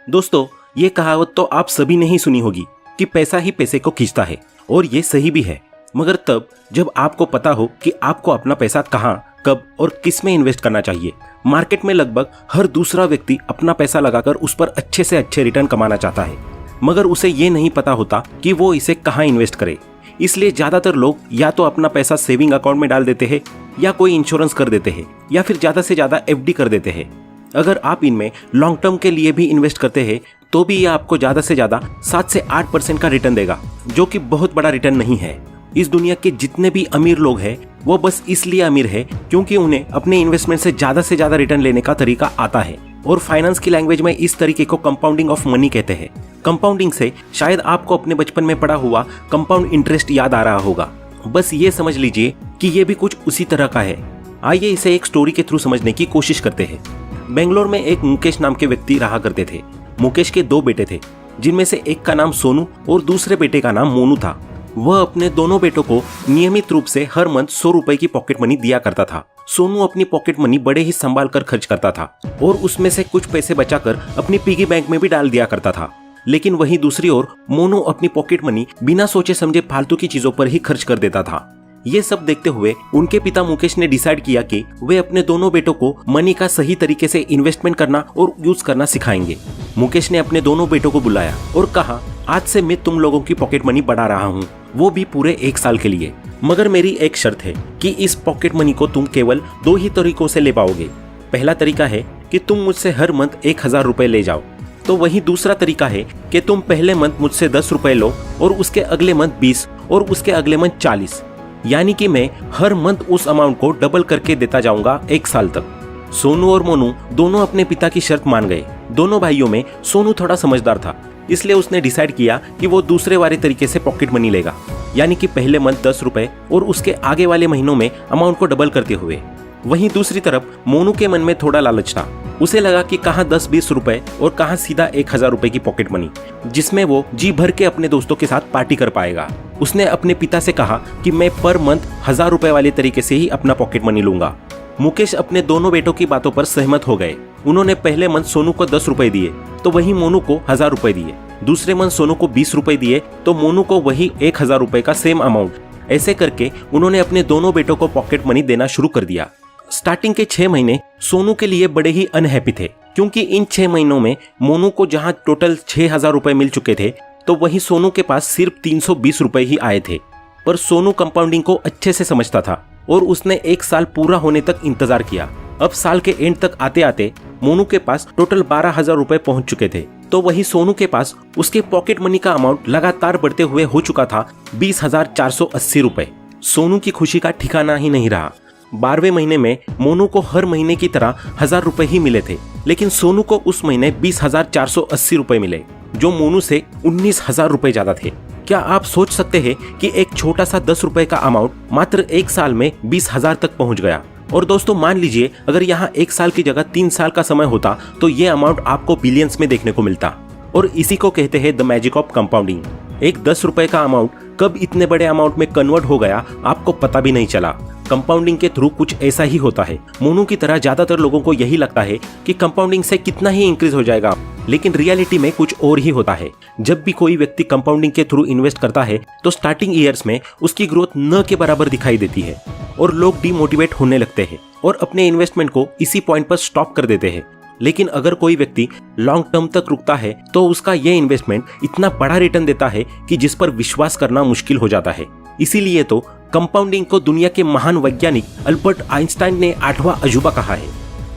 दोस्तों, ये कहावत तो आप सभी ने ही सुनी होगी कि पैसा ही पैसे को खींचता है, और ये सही भी है, मगर तब जब आपको पता हो कि आपको अपना पैसा कहाँ, कब और किस में इन्वेस्ट करना चाहिए। मार्केट में लगभग हर दूसरा व्यक्ति अपना पैसा लगाकर उस पर अच्छे से अच्छे रिटर्न कमाना चाहता है, मगर उसे ये नहीं पता होता कि वो इसे कहाँ इन्वेस्ट करे। इसलिए ज्यादातर लोग या तो अपना पैसा सेविंग अकाउंट में डाल देते हैं, या कोई इंश्योरेंस कर देते हैं, या फिर ज्यादा से ज्यादा एफडी कर देते हैं। अगर आप इनमें लॉन्ग टर्म के लिए भी इन्वेस्ट करते हैं तो भी ये आपको ज्यादा से ज्यादा 7 से 8% का रिटर्न देगा, जो कि बहुत बड़ा रिटर्न नहीं है। इस दुनिया के जितने भी अमीर लोग हैं वो बस इसलिए अमीर है क्योंकि उन्हें अपने इन्वेस्टमेंट से ज्यादा रिटर्न लेने का तरीका आता है। और फाइनेंस की लैंग्वेज में इस तरीके को कंपाउंडिंग ऑफ मनी कहते हैं। कंपाउंडिंग से शायद आपको अपने बचपन में पढ़ा हुआ कंपाउंड इंटरेस्ट याद आ रहा होगा। बस ये समझ लीजिए कि ये भी कुछ उसी तरह का है। आइए इसे एक स्टोरी के थ्रू समझने की कोशिश करते हैं। बेंगलोर में एक मुकेश नाम के व्यक्ति रहा करते थे। मुकेश के 2 बेटे थे, जिनमें से एक का नाम सोनू और दूसरे बेटे का नाम मोनू था। वह अपने दोनों बेटों को नियमित रूप से हर मंथ 100 रुपए की पॉकेट मनी दिया करता था। सोनू अपनी पॉकेट मनी बड़े ही संभाल कर खर्च करता था और उसमें से कुछ पैसे बचाकर अपनी पिगी बैंक में भी डाल दिया करता था। लेकिन वहीं दूसरी ओर मोनू अपनी पॉकेट मनी बिना सोचे समझे फालतू की चीजों पर ही खर्च कर देता था। ये सब देखते हुए उनके पिता मुकेश ने डिसाइड किया कि वे अपने दोनों बेटों को मनी का सही तरीके से इन्वेस्टमेंट करना और यूज करना सिखाएंगे। मुकेश ने अपने दोनों बेटों को बुलाया और कहा, आज से मैं तुम लोगों की पॉकेट मनी बढ़ा रहा हूँ, वो भी पूरे 1 साल के लिए। मगर मेरी एक शर्त है कि इस पॉकेट मनी को तुम केवल 2 ही तरीकों से ले पाओगे। पहला तरीका है कि तुम मुझसे हर मंथ 1000 रुपए ले जाओ, तो वहीं दूसरा तरीका है कि तुम पहले मंथ मुझसे 10 रुपए लो और उसके अगले मंथ 20 और उसके अगले मंथ 40, यानी कि मैं हर मंथ उस अमाउंट को डबल करके देता जाऊंगा 1 साल तक। सोनू और मोनू दोनों अपने पिता की शर्त मान गए। दोनों भाइयों में सोनू थोड़ा समझदार था, इसलिए उसने डिसाइड किया कि वो दूसरे वाले तरीके से पॉकेट मनी लेगा, यानी कि पहले मंथ 10 रुपए और उसके आगे वाले महीनों में अमाउंट को डबल करते हुए। वहीं दूसरी तरफ मोनू के मन में थोड़ा लालच था। उसे लगा कि कहाँ 10-20 रुपए और कहाँ सीधा 1000 रुपए की पॉकेट मनी, जिसमें वो जी भर के अपने दोस्तों के साथ पार्टी कर पाएगा। उसने अपने पिता से कहा कि मैं पर मंथ 1000 रुपए वाले तरीके से ही अपना पॉकेट मनी लूंगा। मुकेश अपने दोनों बेटों की बातों पर सहमत हो गए। उन्होंने पहले मंथ सोनू को 10 रुपए दिए तो वहीं मोनू को 1000 रुपए दिए। दूसरे मंथ सोनू को 20 रुपए दिए तो मोनू को वही 1000 रुपए का सेम अमाउंट। ऐसे करके उन्होंने अपने दोनों बेटों को पॉकेट मनी देना शुरू कर दिया। स्टार्टिंग के 6 महीने सोनू के लिए बड़े ही अनहैप्पी थे, क्योंकि इन 6 महीनों में मोनू को जहां टोटल 6000 रुपए मिल चुके थे, तो वहीं सोनू के पास सिर्फ 320 रुपए ही आए थे। पर सोनू कंपाउंडिंग को अच्छे से समझता था और उसने 1 साल पूरा होने तक इंतजार किया। अब साल के एंड तक आते आते मोनू के पास टोटल 12,000 रुपए पहुंच चुके थे, तो वहीं सोनू के पास उसके पॉकेट मनी का अमाउंट लगातार बढ़ते हुए हो चुका था 20,480 रुपए। सोनू की खुशी का ठिकाना ही नहीं रहा। 12वें महीने में मोनू को हर महीने की तरह 1000 रुपए ही मिले थे, लेकिन सोनू को उस महीने 20,480 रुपए मिले, जो मोनू से 19,000 रुपए ज्यादा थे। क्या आप सोच सकते हैं कि एक छोटा सा 10 रुपए का अमाउंट मात्र 1 साल में 20,000 तक पहुंच गया। और दोस्तों, मान लीजिए अगर यहाँ 1 साल की जगह 3 साल का समय होता तो ये अमाउंट आपको बिलियंस में देखने को मिलता। और इसी को कहते हैं द मैजिक ऑफ कंपाउंडिंग। एक 10 रुपए का अमाउंट कब इतने बड़े अमाउंट में कन्वर्ट हो गया आपको पता भी नहीं चला। कंपाउंडिंग के थ्रू कुछ ऐसा ही होता है। मोनू की तरह ज्यादातर लोगों को यही लगता है कि कंपाउंडिंग से कितना ही इंक्रीज हो जाएगा, लेकिन रियलिटी में कुछ और ही होता है। जब भी कोई व्यक्ति कंपाउंडिंग के थ्रू इन्वेस्ट करता है तो स्टार्टिंग ईयर्स में उसकी ग्रोथ न के बराबर दिखाई देती है और लोग डिमोटिवेट होने लगते हैं और अपने इन्वेस्टमेंट को इसी पॉइंट पर स्टॉप कर देते हैं। लेकिन अगर कोई व्यक्ति लॉन्ग टर्म तक रुकता है तो उसका ये इन्वेस्टमेंट इतना बड़ा रिटर्न देता है कि जिस पर विश्वास करना मुश्किल हो जाता है। इसीलिए तो कंपाउंडिंग को दुनिया के महान वैज्ञानिक अल्बर्ट आइंस्टाइन ने 8वां अजूबा कहा है।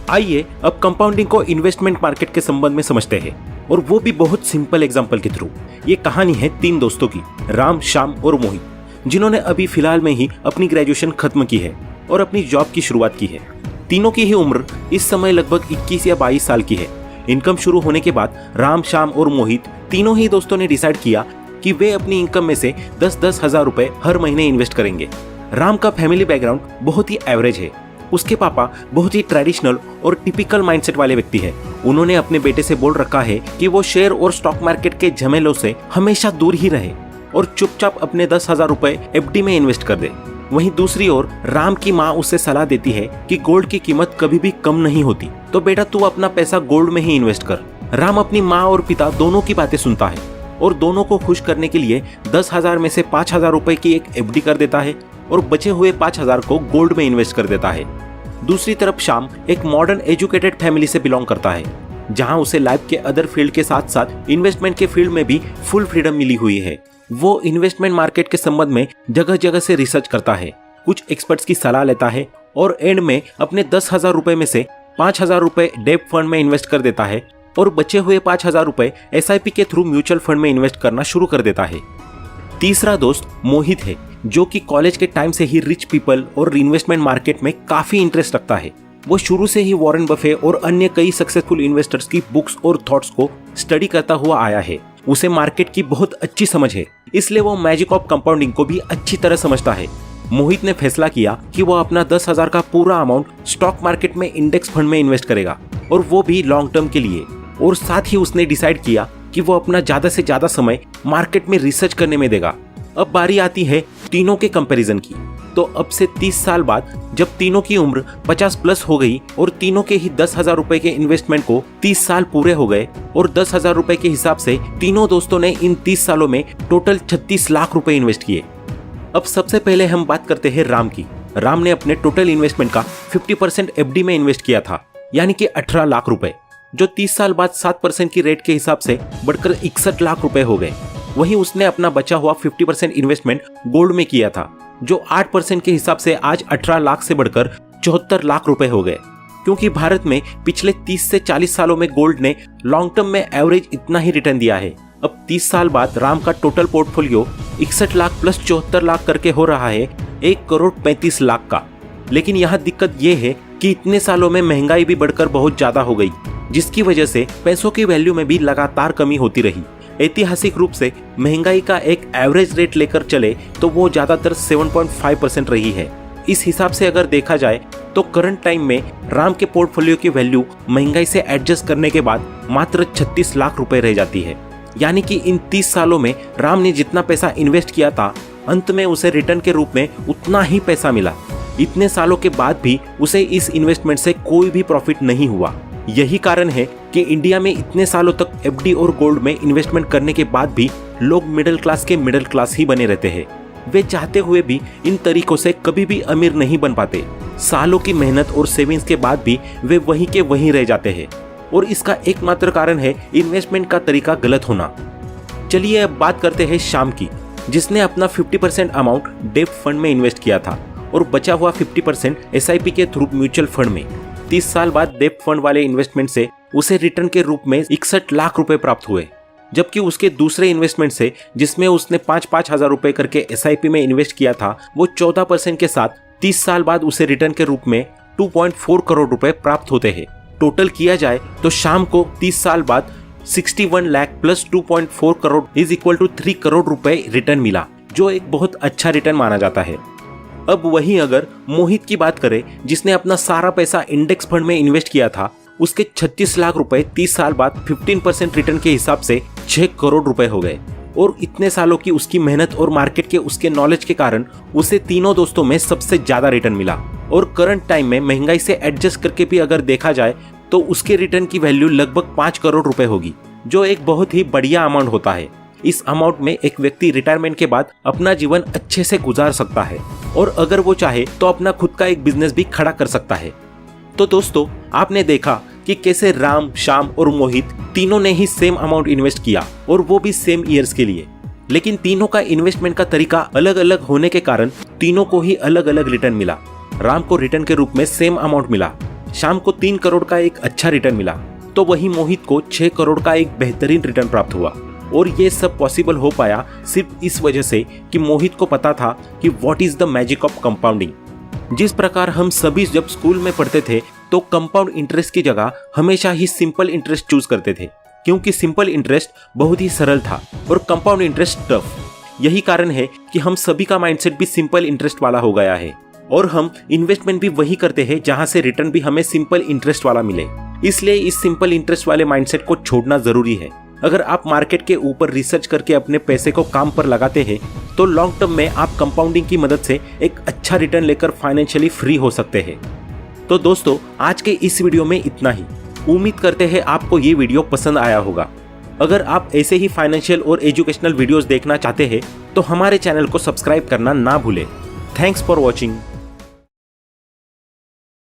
आइए अब कंपाउंडिंग को इन्वेस्टमेंट मार्केट के संबंध में समझते हैं, और वो भी बहुत सिंपल एग्जांपल के थ्रू। ये कहानी है 3 दोस्तों की, राम, श्याम और मोहित, जिन्होंने अभी फिलहाल में ही अपनी ग्रेजुएशन खत्म की है और अपनी जॉब की शुरुआत की है। तीनों की ही उम्र इस समय लगभग 21 या 22 साल की है। इनकम शुरू होने के बाद राम, श्याम और मोहित तीनों ही दोस्तों ने डिसाइड किया कि वे अपनी इनकम में से 10-10 हजार रुपए हर महीने इन्वेस्ट करेंगे। राम का फैमिली बैकग्राउंड बहुत ही एवरेज है। उसके पापा बहुत ही ट्रेडिशनल और टिपिकल माइंडसेट वाले व्यक्ति है। उन्होंने अपने बेटे से बोल रखा है कि वो शेयर और स्टॉक मार्केट के झमेलों से हमेशा दूर ही रहे और चुपचाप अपने 10,000 रुपए एफडी में इन्वेस्ट कर दे। वहीं दूसरी ओर राम की माँ उसे सलाह देती है कि गोल्ड की कीमत कभी भी कम नहीं होती, तो बेटा तू अपना पैसा गोल्ड में ही इन्वेस्ट कर। राम अपनी माँ और पिता दोनों की बातें सुनता है और दोनों को खुश करने के लिए 10,000 में से 5,000 रुपए की एक एफडी कर देता है और बचे हुए 5,000 को गोल्ड में इन्वेस्ट कर देता है। दूसरी तरफ श्याम एक मॉडर्न एजुकेटेड फैमिली से बिलोंग करता है, जहां उसे लाइफ के अदर फील्ड के साथ साथ इन्वेस्टमेंट के फील्ड में भी फुल फ्रीडम मिली हुई है। वो इन्वेस्टमेंट मार्केट के संबंध में जगह जगह से रिसर्च करता है, कुछ एक्सपर्ट्स की सलाह लेता है और एंड में अपने 10,000 रुपए में से 5,000 रुपए डेब्ट फंड में इन्वेस्ट कर देता है और बचे हुए 5,000 रुपए SIP के थ्रू म्यूचुअल फंड में इन्वेस्ट करना शुरू कर देता है। तीसरा दोस्त मोहित है, जो कि कॉलेज के टाइम से ही रिच पीपल और इन्वेस्टमेंट मार्केट में काफी इंटरेस्ट रखता है। वो शुरू से ही वॉरेन बफे और अन्य कई सक्सेसफुल इन्वेस्टर्स की बुक्स और थॉट्स को स्टडी करता हुआ आया है। उसे मार्केट की बहुत अच्छी समझ है, इसलिए वो मैजिक ऑफ कंपाउंडिंग को भी अच्छी तरह समझता है। मोहित ने फैसला किया कि वो अपना 10,000 का पूरा अमाउंट स्टॉक मार्केट में इंडेक्स फंड में इन्वेस्ट करेगा, और वो भी लॉन्ग टर्म के लिए। और साथ ही उसने डिसाइड किया कि वो अपना ज्यादा से ज्यादा समय मार्केट में रिसर्च करने में देगा। अब बारी आती है तीनों के कंपैरिजन की। तो अब से 30 साल बाद जब तीनों की उम्र 50 प्लस हो गई और तीनों के ही 10,000 रुपए के इन्वेस्टमेंट को 30 साल पूरे हो गए और 10,000 रुपए के हिसाब से तीनों दोस्तों ने इन 30 सालों में टोटल 36 लाख रुपए इन्वेस्ट किए। अब सबसे पहले हम बात करते हैं राम की। राम ने अपने टोटल इन्वेस्टमेंट का 50% FD में इन्वेस्ट किया था, यानी कि 18 लाख रुपए, जो 30 साल बाद 7% की रेट के हिसाब से बढ़कर 61 लाख रुपए हो गए। वहीं उसने अपना बचा हुआ 50% इन्वेस्टमेंट गोल्ड में किया था, जो 8% के हिसाब से आज 18 लाख से बढ़कर 74 लाख रुपए हो गए। क्योंकि भारत में पिछले 30 से 40 सालों में गोल्ड ने लॉन्ग टर्म में एवरेज इतना ही रिटर्न दिया है। अब 30 साल बाद राम का total portfolio 61 lakh plus 74 lakh करके हो रहा है 1,35,00,000 का। लेकिन यहाँ दिक्कत ये है कि इतने सालों में महंगाई भी बढ़कर बहुत ज्यादा हो गई, जिसकी वजह से पैसों की वैल्यू में भी लगातार कमी होती रही। ऐतिहासिक रूप से महंगाई का एक एवरेज रेट लेकर चले तो वो ज्यादातर 7.5% रही है। इस हिसाब से अगर देखा जाए तो करंट टाइम में राम के पोर्टफोलियो की वैल्यू महंगाई से एडजस्ट करने के बाद मात्र 36 लाख रुपए रह जाती है। यानी कि इन 30 सालों में राम ने जितना पैसा इन्वेस्ट किया था, अंत में उसे रिटर्न के रूप में उतना ही पैसा मिला। इतने सालों के बाद भी उसे इस इन्वेस्टमेंट से कोई भी प्रॉफिट नहीं हुआ। यही कारण है कि इंडिया में इतने सालों तक FD और गोल्ड में इन्वेस्टमेंट करने के बाद भी लोग मिडिल क्लास के मिडिल क्लास ही बने रहते हैं। वे चाहते हुए भी इन तरीकों से कभी भी अमीर नहीं बन पाते। सालों की मेहनत और सेविंग्स के बाद भी वे वहीं के वहीं रह जाते हैं, और इसका एकमात्र कारण है इन्वेस्टमेंट का तरीका गलत होना। चलिए अब बात करते हैं श्याम की, जिसने अपना 50% अमाउंट डेब्ट फंड में इन्वेस्ट किया था और बचा हुआ 50% SIP के थ्रू म्यूचुअल फंड में। 30 साल बाद डेब्ट फंड वाले इन्वेस्टमेंट से उसे रिटर्न के रूप में 61 लाख रुपए प्राप्त हुए, जबकि उसके दूसरे इन्वेस्टमेंट से, जिसमें उसने 5-5 हजार रुपए करके SIP में इन्वेस्ट किया था, वो 14% के साथ 30 साल बाद उसे रिटर्न के रूप में 2.4 करोड़ रुपए प्राप्त होते हैं। टोटल किया जाए तो शाम को 30 साल बाद 61 lakh plus 2.4 crore is equal to 3 crore रुपए रिटर्न मिला, जो एक बहुत अच्छा रिटर्न माना जाता है। अब वहीं अगर मोहित की बात करें, जिसने अपना सारा पैसा इंडेक्स फंड में इन्वेस्ट किया था, उसके 36 लाख रुपए 30 साल बाद 15% रिटर्न के हिसाब से 6 करोड़ रुपए हो गए। और इतने सालों की उसकी मेहनत और मार्केट के उसके नॉलेज के कारण उसे तीनों दोस्तों में सबसे ज्यादा रिटर्न मिला। और करंट टाइम में महंगाई से एडजस्ट करके भी अगर देखा जाए तो उसके रिटर्न की वैल्यू लगभग 5 करोड़ रुपए होगी, जो एक बहुत ही बढ़िया अमाउंट होता है। इस अमाउंट में एक व्यक्ति रिटायरमेंट के बाद अपना जीवन अच्छे से गुजार सकता है, और अगर वो चाहे तो अपना खुद का एक बिजनेस भी खड़ा कर सकता है। तो दोस्तों, आपने देखा कि कैसे राम, श्याम और मोहित तीनों ने ही सेम अमाउंट इन्वेस्ट किया, और वो भी सेम ईयर्स के लिए। लेकिन तीनों का इन्वेस्टमेंट का तरीका अलग अलग होने के कारण तीनों को ही अलग अलग रिटर्न मिला। राम को रिटर्न के रूप में सेम अमाउंट मिला, श्याम को 3 करोड़ का एक अच्छा रिटर्न मिला, तो वहीं मोहित को 6 करोड़ का एक बेहतरीन रिटर्न प्राप्त हुआ। और ये सब पॉसिबल हो पाया सिर्फ इस वजह से कि मोहित को पता था कि what is the magic of compounding. जिस प्रकार हम सभी जब स्कूल में पढ़ते थे तो कंपाउंड इंटरेस्ट की जगह हमेशा ही सिंपल इंटरेस्ट चूज करते थे, क्योंकि सिंपल इंटरेस्ट बहुत ही सरल था और कंपाउंड इंटरेस्ट टफ। यही कारण है कि हम सभी का माइंडसेट भी सिंपल इंटरेस्ट वाला हो गया है, और हम इन्वेस्टमेंट भी वही करते हैं जहां से रिटर्न भी हमें सिंपल इंटरेस्ट वाला मिले। इसलिए इस सिंपल इंटरेस्ट वाले माइंडसेट को छोड़ना जरूरी है। अगर आप मार्केट के ऊपर रिसर्च करके अपने पैसे को काम पर लगाते हैं तो लॉन्ग टर्म में आप कंपाउंडिंग की मदद से एक अच्छा रिटर्न लेकर फाइनेंशियली फ्री हो सकते हैं। तो दोस्तों, आज के इस वीडियो में इतना ही। उम्मीद करते हैं आपको ये वीडियो पसंद आया होगा। अगर आप ऐसे ही फाइनेंशियल और एजुकेशनल वीडियोस देखना चाहते हैं तो हमारे चैनल को सब्सक्राइब करना ना भूलें। Thanks for watching.